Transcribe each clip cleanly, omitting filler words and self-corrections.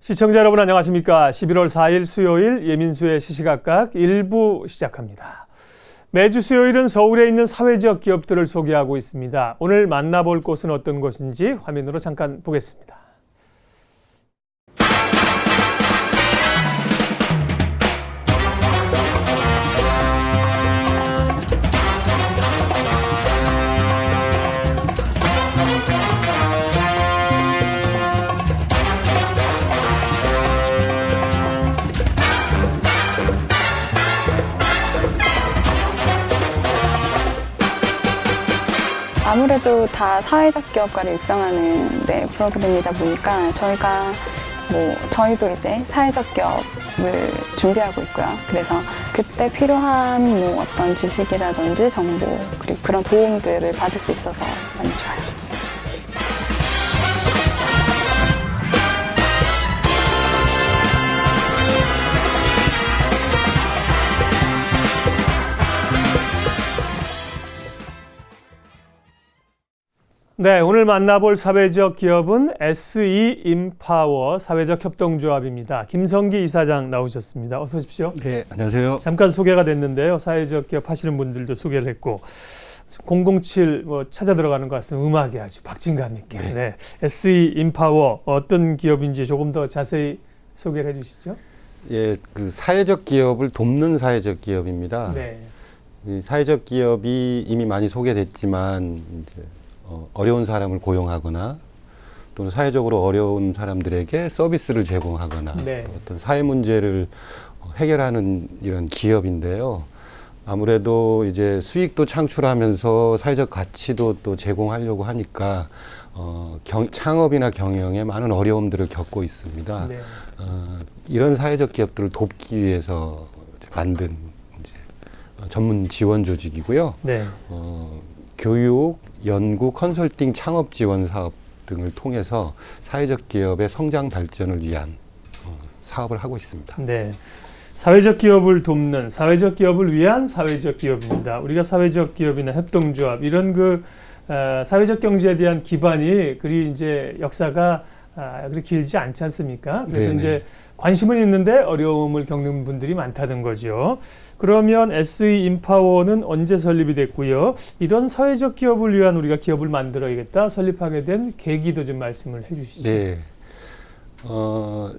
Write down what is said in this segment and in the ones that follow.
시청자 여러분 안녕하십니까? 11월 4일 수요일 예민수의 시시각각 1부 시작합니다. 매주 수요일은 서울에 있는 사회적 기업들을 소개하고 있습니다. 오늘 만나볼 곳은 어떤 곳인지 화면으로 잠깐 보겠습니다. 아무래도 다 사회적 기업가를 육성하는 프로그램이다 보니까 저희도 이제 사회적 기업을 준비하고 있고요. 그래서 그때 필요한 어떤 지식이라든지 정보 그리고 그런 도움들을 받을 수 있어서 많이 좋아요. 네, 오늘 만나볼 사회적 기업은 SE 인파워 사회적 협동조합입니다. 김성기 이사장 나오셨습니다. 어서 오십시오. 네, 안녕하세요. 잠깐 소개가 됐는데요. 사회적 기업 하시는 분들도 소개를 했고 007 찾아 들어가는 것 같은 음악이 아주 박진감 있게. 네. SE 인파워 어떤 기업인지 조금 더 자세히 소개를 해주시죠. 예, 그 사회적 기업을 돕는 사회적 기업입니다. 네. 이 사회적 기업이 이미 많이 소개됐지만 이제 어려운 사람을 고용하거나 또는 사회적으로 어려운 사람들에게 서비스를 제공하거나 네. 어떤 사회 문제를 해결하는 이런 기업인데요. 아무래도 이제 수익도 창출하면서 사회적 가치도 또 제공하려고 하니까 창업이나 경영에 많은 어려움들을 겪고 있습니다. 네. 이런 사회적 기업들을 돕기 위해서 만든 이제 전문 지원 조직이고요. 네. 교육, 연구, 컨설팅, 창업 지원 사업 등을 통해서 사회적 기업의 성장 발전을 위한 사업을 하고 있습니다. 네. 사회적 기업을 돕는, 사회적 기업을 위한 사회적 기업입니다. 우리가 사회적 기업이나 협동조합 이런 사회적 경제에 대한 기반이 그리 이제 역사가 그리 길지 않지 않습니까? 그래서 네네. 이제 관심은 있는데 어려움을 겪는 분들이 많다는 거죠. 그러면 SE 인파워는 언제 설립이 됐고요? 이런 사회적 기업을 위한 우리가 기업을 만들어야겠다 설립하게 된 계기도 좀 말씀을 해주시죠. 네.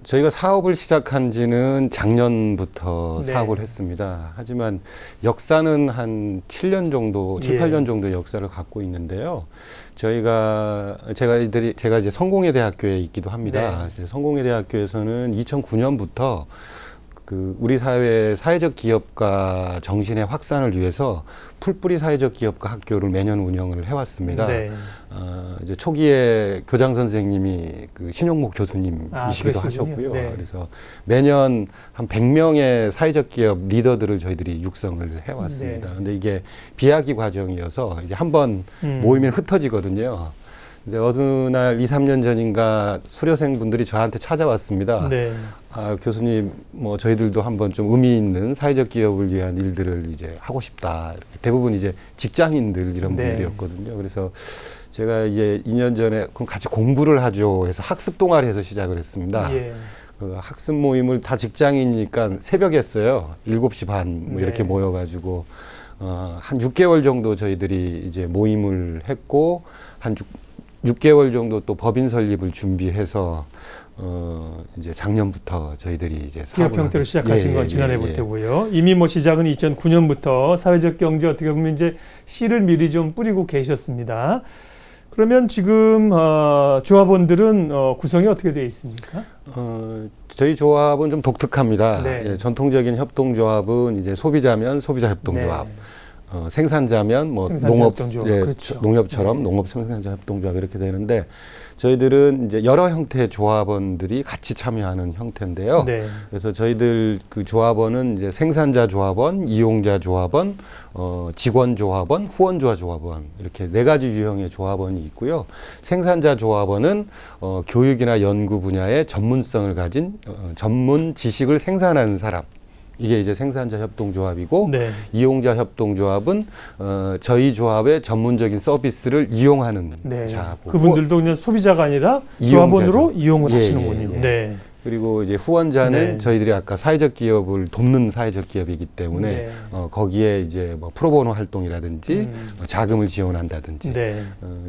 저희가 사업을 시작한 지는 작년부터 네. 사업을 했습니다. 하지만 역사는 한 7년 정도, 7, 8년 정도 역사를 갖고 있는데요. 제가 이제 성공회 대학교에 있기도 합니다. 네. 성공회 대학교에서는 2009년부터 우리 사회의 사회적 기업가 정신의 확산을 위해서 풀뿌리 사회적 기업가 학교를 매년 운영을 해왔습니다. 네. 이제 초기에 교장 선생님이 신용목 교수님이시기도 하셨고요. 네. 그래서 매년 한 100명의 사회적 기업 리더들을 저희들이 육성을 해왔습니다. 네. 근데 이게 비학기 과정이어서 이제 한번 모이면 흩어지거든요. 근데 어느 날 2, 3년 전인가 수료생 분들이 저한테 찾아왔습니다. 네. 교수님, 저희들도 한번 좀 의미 있는 사회적 기업을 위한 일들을 이제 하고 싶다. 이렇게 대부분 이제 직장인들 이런 네. 분들이었거든요. 그래서 제가 이제 2년 전에 그럼 같이 공부를 하죠 해서 학습 동아리에서 시작을 했습니다. 예. 그 학습 모임을 다 직장이니까 새벽에 했어요. 7시 반 이렇게 모여가지고 한 6개월 정도 저희들이 이제 모임을 했고 한 6개월 정도 또 법인 설립을 준비해서 이제 작년부터 저희들이 이제 기업 형태로 시작하신 건 지난해부터고요. 이미 시작은 2009년부터 사회적 경제 어떻게 보면 이제 씨를 미리 좀 뿌리고 계셨습니다. 그러면 지금 조합원들은 구성이 어떻게 되어 있습니까? 저희 조합은 좀 독특합니다. 네. 예, 전통적인 협동조합은 이제 소비자면 소비자 협동조합. 네. 생산자면 그렇죠. 농협처럼 네. 농업 생산자 협동조합 이렇게 되는데 저희들은 이제 여러 형태의 조합원들이 같이 참여하는 형태인데요. 네. 그래서 저희들 그 조합원은 이제 생산자 조합원, 이용자 조합원, 직원 조합원, 후원자 조합원 이렇게 4가지 유형의 조합원이 있고요. 생산자 조합원은 교육이나 연구 분야의 전문성을 가진 전문 지식을 생산하는 사람. 이게 이제 생산자 협동조합이고 네. 이용자 협동조합은 저희 조합의 전문적인 서비스를 이용하는 네. 자고 그분들도 그냥 소비자가 아니라 조합원으로 이용을 하시는군요. 예. 네. 그리고 이제 후원자는 네. 저희들이 아까 사회적 기업을 돕는 사회적 기업이기 때문에 네. 거기에 이제 뭐 프로보노 활동이라든지 자금을 지원한다든지 네.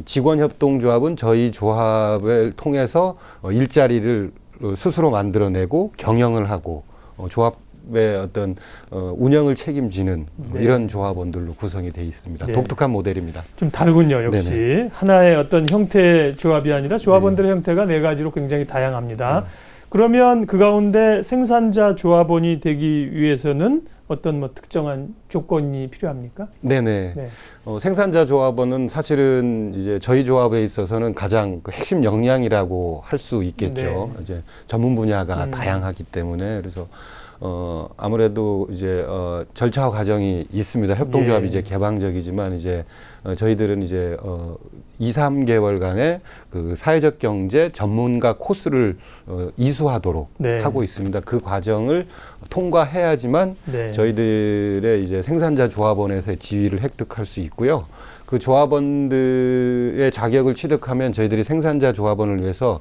직원협동조합은 저희 조합을 통해서 일자리를 스스로 만들어내고 경영을 하고 조합의 어떤 운영을 책임지는 네. 이런 조합원들로 구성이 되어 있습니다. 네. 독특한 모델입니다. 좀 다르군요, 역시. 네네. 하나의 어떤 형태 조합이 아니라 조합원들의 형태가 네 가지로 굉장히 다양합니다. 그러면 그 가운데 생산자 조합원이 되기 위해서는 어떤 뭐 특정한 조건이 필요합니까? 네네. 네. 생산자 조합원은 사실은 이제 저희 조합에 있어서는 가장 그 핵심 역량이라고 할 수 있겠죠. 네. 이제 전문 분야가 다양하기 때문에 그래서 아무래도 이제 절차와 과정이 있습니다. 협동조합이 예. 이제 개방적이지만 이제 저희들은 이제 2, 3개월간의 그 사회적 경제 전문가 코스를 이수하도록 네. 하고 있습니다. 그 과정을 통과해야지만 네. 저희들의 이제 생산자 조합원에서의 지위를 획득할 수 있고요. 그 조합원들의 자격을 취득하면 저희들이 생산자 조합원을 위해서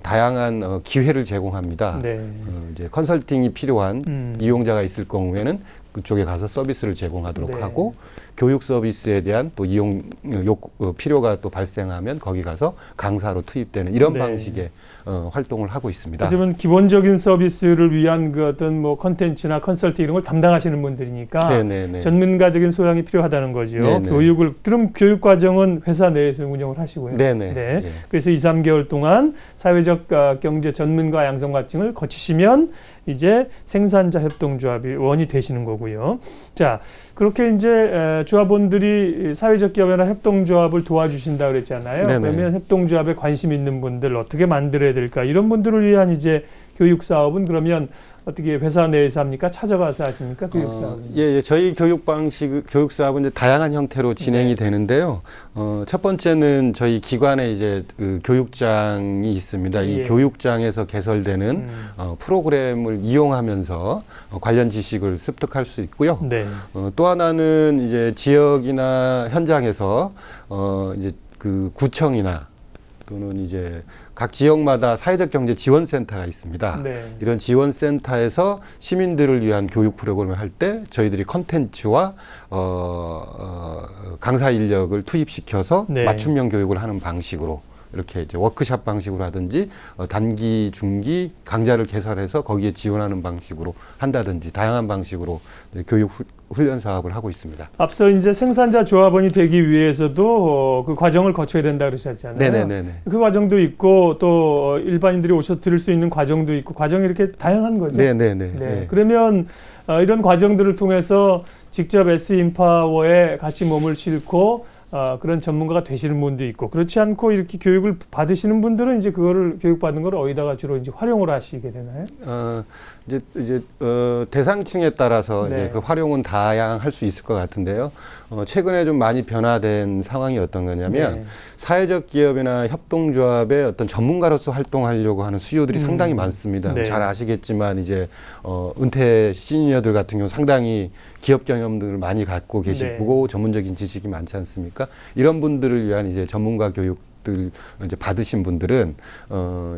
다양한 기회를 제공합니다. 네. 이제 컨설팅이 필요한 이용자가 있을 경우에는 그쪽에 가서 서비스를 제공하도록 네. 하고 교육 서비스에 대한 또 필요가 또 발생하면 거기 가서 강사로 투입되는 이런 네. 방식의 활동을 하고 있습니다. 하지만 기본적인 서비스를 위한 그 어떤 뭐 컨텐츠나 컨설팅 이런 걸 담당하시는 분들이니까 네네네. 전문가적인 소양이 필요하다는 거죠. 네네. 그럼 교육 과정은 회사 내에서 운영을 하시고요. 네네. 네. 예. 그래서 2, 3개월 동안 사회적 경제 전문가 양성 과정을 거치시면 이제 생산자 협동조합이 원이 되시는 거고요. 자, 그렇게 이제 조합원들이 사회적 기업이나 협동조합을 도와주신다 그랬잖아요. 네네. 그러면 협동조합에 관심 있는 분들 어떻게 만들어야 될까? 이런 분들을 위한 이제 교육 사업은 그러면 어떻게 회사 내에서 합니까? 찾아가서 하십니까? 교육 사업은? 예, 저희 교육 사업은 이제 다양한 형태로 진행이 네. 되는데요. 첫 번째는 저희 기관에 이제 그 교육장이 있습니다. 이 예. 교육장에서 개설되는 프로그램을 이용하면서 관련 지식을 습득할 수 있고요. 네. 또 하나는 이제 지역이나 현장에서 이제 그 구청이나 또는 이제 각 지역마다 사회적 경제 지원센터가 있습니다. 네. 이런 지원센터에서 시민들을 위한 교육 프로그램을 할 때 저희들이 컨텐츠와 강사 인력을 투입시켜서 네. 맞춤형 교육을 하는 방식으로 이렇게 이제 워크샵 방식으로 하든지 단기, 중기 강좌를 개설해서 거기에 지원하는 방식으로 한다든지 다양한 방식으로 교육 훈련 사업을 하고 있습니다. 앞서 이제 생산자 조합원이 되기 위해서도 그 과정을 거쳐야 된다 그러셨잖아요. 네네네. 그 과정도 있고 또 일반인들이 오셔서 들을 수 있는 과정도 있고 과정이 이렇게 다양한 거죠. 네네네. 네. 그러면 이런 과정들을 통해서 직접 S인파워에 같이 몸을 싣고 그런 전문가가 되시는 분도 있고 그렇지 않고 이렇게 교육을 받으시는 분들은 이제 그거를 교육받은 걸 어디다가 주로 이제 활용을 하시게 되나요? 이제 대상층에 따라서 네. 이제 그 활용은 다양할 수 있을 것 같은데요. 최근에 좀 많이 변화된 상황이 어떤 거냐면 네. 사회적 기업이나 협동조합의 어떤 전문가로서 활동하려고 하는 수요들이 상당히 많습니다. 네. 잘 아시겠지만 이제 은퇴 시니어들 같은 경우 상당히 기업 경험들을 많이 갖고 계시고 네. 전문적인 지식이 많지 않습니까? 이런 분들을 위한 이제 전문가 교육 이제 받으신 분들은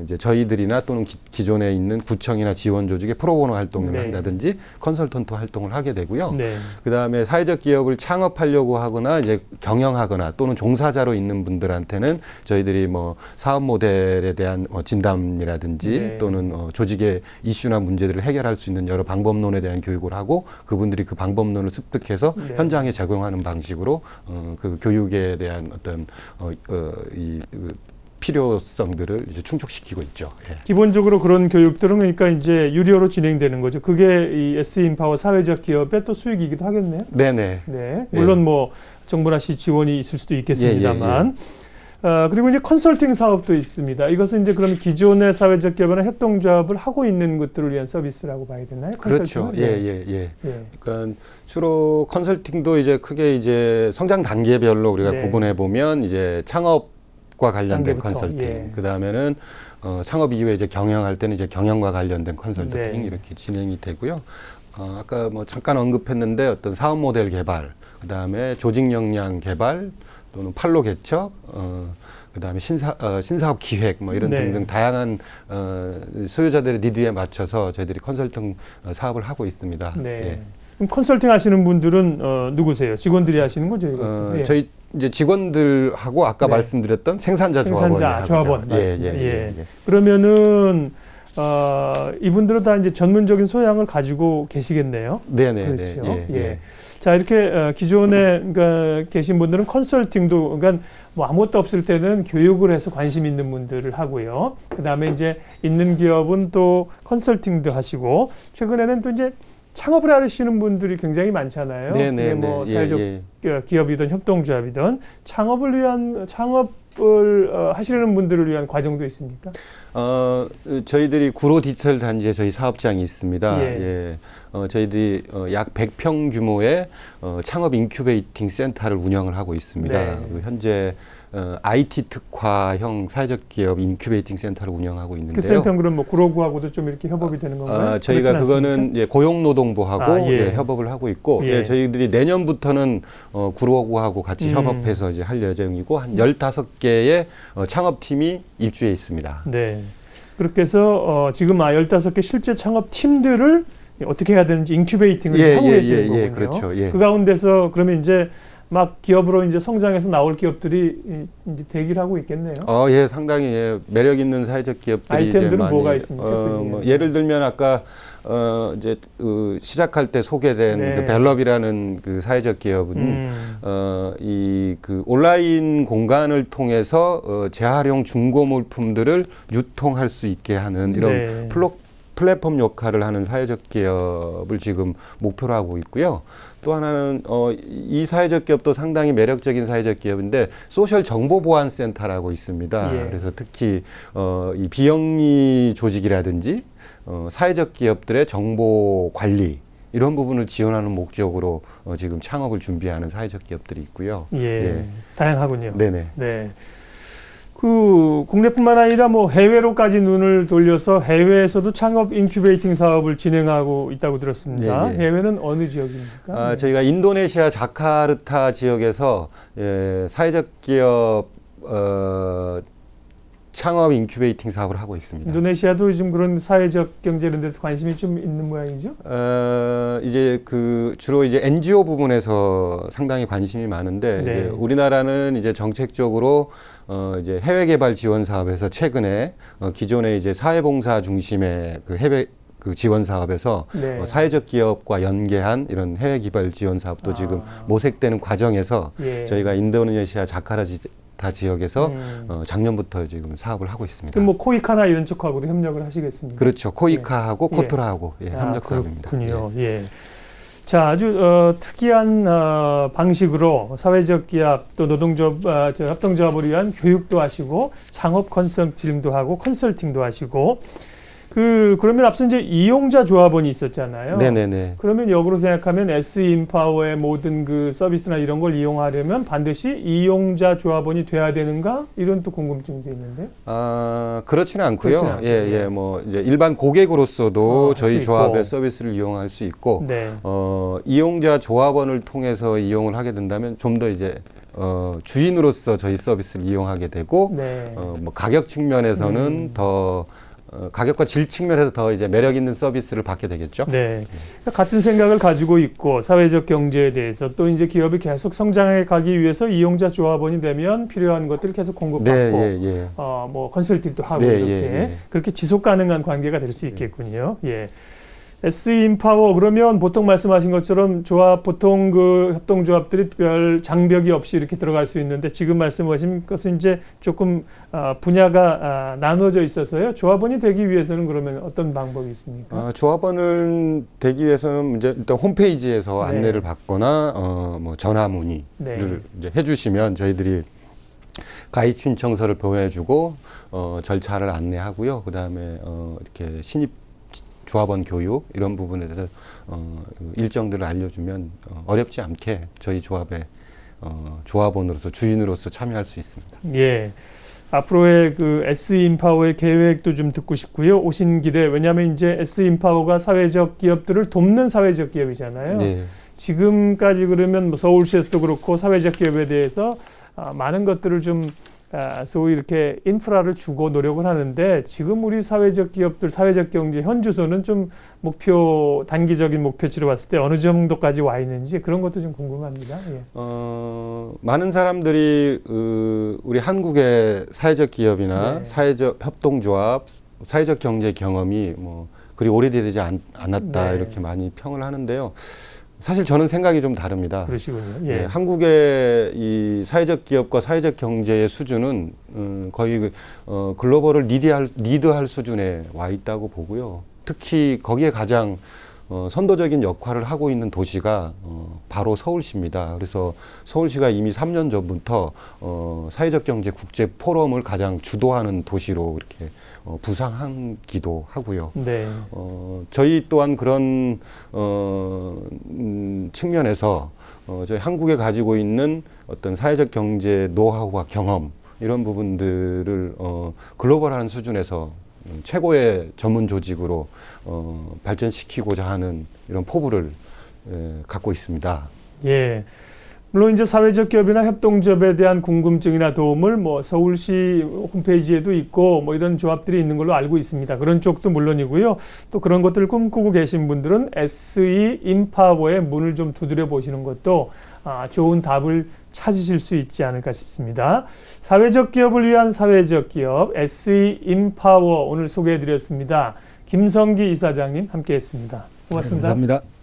이제 저희들이나 또는 기존에 있는 구청이나 지원 조직의 프로보노 활동을 네. 한다든지 컨설턴트 활동을 하게 되고요. 네. 그다음에 사회적 기업을 창업하려고 하거나 이제 경영하거나 또는 종사자로 있는 분들한테는 저희들이 뭐 사업 모델에 대한 진담이라든지 네. 또는 조직의 이슈나 문제들을 해결할 수 있는 여러 방법론에 대한 교육을 하고 그분들이 그 방법론을 습득해서 네. 현장에 적용하는 방식으로 그 교육에 대한 어떤 필요성들을 이제 충족시키고 있죠. 예. 기본적으로 그런 교육들은 그러니까 이제 유료로 진행되는 거죠. 그게 이 S인파워 사회적 기업의 또 수익이기도 하겠네요. 네네. 네. 물론 뭐 정부나 시 지원이 있을 수도 있겠습니다만. 그리고 이제 컨설팅 사업도 있습니다. 이것은 이제 그럼 기존의 사회적 기업이나 협동조합을 하고 있는 것들을 위한 서비스라고 봐야 되나요? 그렇죠. 컨설팅은? 예. 그러니까 주로 컨설팅도 이제 크게 이제 성장 단계별로 우리가 네. 구분해 보면 이제 창업과 관련된 단계부터, 컨설팅, 예. 그 다음에는 창업 이후에 이제 경영할 때는 이제 경영과 관련된 컨설팅 네. 이렇게 진행이 되고요. 아까 뭐 잠깐 언급했는데 어떤 사업 모델 개발, 그 다음에 조직 역량 개발 또는 판로 개척, 그다음에 신사업 기획 뭐 이런 네. 등등 다양한 소유자들의 니드에 맞춰서 저희들이 컨설팅 사업을 하고 있습니다. 네. 예. 그럼 컨설팅 하시는 분들은 누구세요? 직원들이 하시는 거죠? 예. 저희 이제 직원들하고 아까 네. 말씀드렸던 생산자 조합원 예, 맞습니다. 예, 예. 예, 예. 그러면은 이분들은 다 이제 전문적인 소양을 가지고 계시겠네요. 네네. 그렇죠. 네, 예. 자, 이렇게 기존에 그러니까 계신 분들은 컨설팅도 그러니까 뭐 아무것도 없을 때는 교육을 해서 관심 있는 분들을 하고요. 그다음에 이제 있는 기업은 또 컨설팅도 하시고 최근에는 또 이제 창업을 하시는 분들이 굉장히 많잖아요. 네네. 뭐 예, 사회적 예. 기업이든 협동조합이든 창업을 하시려는 분들을 위한 과정도 있습니까? 저희들이 구로 디지털 단지에 저희 사업장이 있습니다. 예. 예. 저희들이 약 100평 규모의 창업 인큐베이팅 센터를 운영을 하고 있습니다. 네. 현재 IT 특화형 사회적 기업 인큐베이팅 센터를 운영하고 있는데요. 그 센터는 그럼 뭐 구로구하고도 좀 이렇게 협업이 되는 건가요? 저희가 그렇진 그거는 않습니까? 예, 고용노동부하고 예. 예, 협업을 하고 있고 예. 저희들이 내년부터는 구로구하고 같이 협업해서 이제 할 예정이고 한 15개의 창업팀이 입주해 있습니다. 네. 그렇게 해서 지금 15개 실제 창업 팀들을 어떻게 해야 되는지 인큐베이팅을 하고 계시는 거군요. 그렇죠. 예. 그 가운데서 그러면 이제 막 기업으로 이제 성장해서 나올 기업들이 이제 대기를 하고 있겠네요. 예, 상당히 예, 매력 있는 사회적 기업들이 아이템들은 이제 많이 뭐가 있습니까? 뭐 예를 들면 아까 이제 시작할 때 소개된 네. 그 벨럽이라는 그 사회적 기업은 이 그 온라인 공간을 통해서 재활용 중고 물품들을 유통할 수 있게 하는 이런 네. 플랫폼 역할을 하는 사회적 기업을 지금 목표로 하고 있고요. 또 하나는 이 사회적 기업도 상당히 매력적인 사회적 기업인데 소셜 정보 보안 센터라고 있습니다. 예. 그래서 특히 이 비영리 조직이라든지 사회적 기업들의 정보 관리 이런 부분을 지원하는 목적으로 지금 창업을 준비하는 사회적 기업들이 있고요. 예. 다양하군요. 네네. 네. 그 국내뿐만 아니라 뭐 해외로까지 눈을 돌려서 해외에서도 창업 인큐베이팅 사업을 진행하고 있다고 들었습니다. 예, 예. 해외는 어느 지역입니까? 네. 저희가 인도네시아 자카르타 지역에서 사회적 기업 창업 인큐베이팅 사업을 하고 있습니다. 인도네시아도 요즘 그런 사회적 경제 이런 데서 관심이 좀 있는 모양이죠? 이제 주로 이제 NGO 부분에서 상당히 관심이 많은데 네. 이제 우리나라는 이제 정책적으로 이제 해외 개발 지원 사업에서 최근에 기존의 이제 사회봉사 중심의 그 해외 그 지원 사업에서 네. 사회적 기업과 연계한 이런 해외 개발 지원 사업도 지금 모색되는 과정에서 예. 저희가 인도네시아 자카르타 지역에서 작년부터 지금 사업을 하고 있습니다. 그럼 뭐 코이카나 이런 쪽하고도 협력을 하시겠습니까? 그렇죠. 코이카하고 예. 코트라하고 협력 사업입니다. 그렇군요. 예. 자, 아주 특이한 방식으로 사회적 기업 또 노동조합, 협동조합을 위한 교육도 하시고 창업 컨설팅도 하고 컨설팅도 하시고 그러면 앞서 이제 이용자 조합원이 있었잖아요. 네네네. 그러면 역으로 생각하면 SE인파워의 모든 그 서비스나 이런 걸 이용하려면 반드시 이용자 조합원이 돼야 되는가? 이런 또 궁금증도 있는데. 그렇지는 않고요. 그렇지는 않고요. 예, 뭐 이제 일반 고객으로서도 저희 수 조합의 있고. 서비스를 이용할 수 있고, 네. 이용자 조합원을 통해서 이용을 하게 된다면 좀 더 이제 주인으로서 저희 서비스를 이용하게 되고, 네. 뭐 가격 측면에서는 더 가격과 질 측면에서 더 이제 매력 있는 서비스를 받게 되겠죠. 네. 그러니까 같은 생각을 가지고 있고 사회적 경제에 대해서 또 이제 기업이 계속 성장해 가기 위해서 이용자 조합원이 되면 필요한 것들을 계속 공급받고 네, 예. 뭐 컨설팅도 하고 네, 이렇게 예. 그렇게 지속 가능한 관계가 될 수 있겠군요. 예. SE인파워 그러면 보통 말씀하신 것처럼 보통 그 협동조합들이 별 장벽이 없이 이렇게 들어갈 수 있는데 지금 말씀하신 것은 이제 조금 분야가 나눠져 있어서요. 조합원이 되기 위해서는 그러면 어떤 방법이 있습니까? 조합원을 되기 위해서는 이제 일단 홈페이지에서 네. 안내를 받거나 뭐 전화 문의를 네. 이제 해주시면 저희들이 가입 신청서를 보내주고 절차를 안내하고요. 그 다음에 이렇게 신입 조합원 교육 이런 부분에 대해서 일정들을 알려주면 어렵지 않게 저희 조합에 조합원으로서 주인으로서 참여할 수 있습니다. 예. 앞으로의 그 SE인파워의 계획도 좀 듣고 싶고요. 오신 길에 왜냐하면 이제 SE인파워가 사회적 기업들을 돕는 사회적 기업이잖아요. 네. 지금까지 그러면 뭐 서울시에서도 그렇고 사회적 기업에 대해서 많은 것들을 좀 소위 이렇게 인프라를 주고 노력을 하는데 지금 우리 사회적 기업들, 사회적 경제 현주소는 좀 단기적인 목표치로 봤을 때 어느 정도까지 와 있는지 그런 것도 좀 궁금합니다. 예. 많은 사람들이 우리 한국의 사회적 기업이나 네. 사회적 협동조합, 사회적 경제 경험이 그리 오래되지 않았다 네. 이렇게 많이 평을 하는데요. 사실 저는 생각이 좀 다릅니다. 그러시군요. 예. 네, 한국의 이 사회적 기업과 사회적 경제의 수준은 거의 글로벌을 리드할 수준에 와 있다고 보고요. 특히 거기에 가장 선도적인 역할을 하고 있는 도시가 바로 서울시입니다. 그래서 서울시가 이미 3년 전부터 사회적 경제 국제 포럼을 가장 주도하는 도시로 이렇게 부상하기도 하고요. 네. 저희 또한 그런 측면에서 저희 한국에 가지고 있는 어떤 사회적 경제 노하우와 경험 이런 부분들을 글로벌한 수준에서 최고의 전문 조직으로 발전시키고자 하는 이런 포부를 갖고 있습니다. 예. 물론 이제 사회적 기업이나 협동조합에 대한 궁금증이나 도움을 서울시 홈페이지에도 있고 이런 조합들이 있는 걸로 알고 있습니다. 그런 쪽도 물론이고요. 또 그런 것들을 꿈꾸고 계신 분들은 SE 인파워의 문을 좀 두드려 보시는 것도 좋은 답을 찾으실 수 있지 않을까 싶습니다. 사회적 기업을 위한 사회적 기업 SE 인파워 오늘 소개해 드렸습니다. 김성기 이사장님 함께했습니다. 고맙습니다. 감사합니다.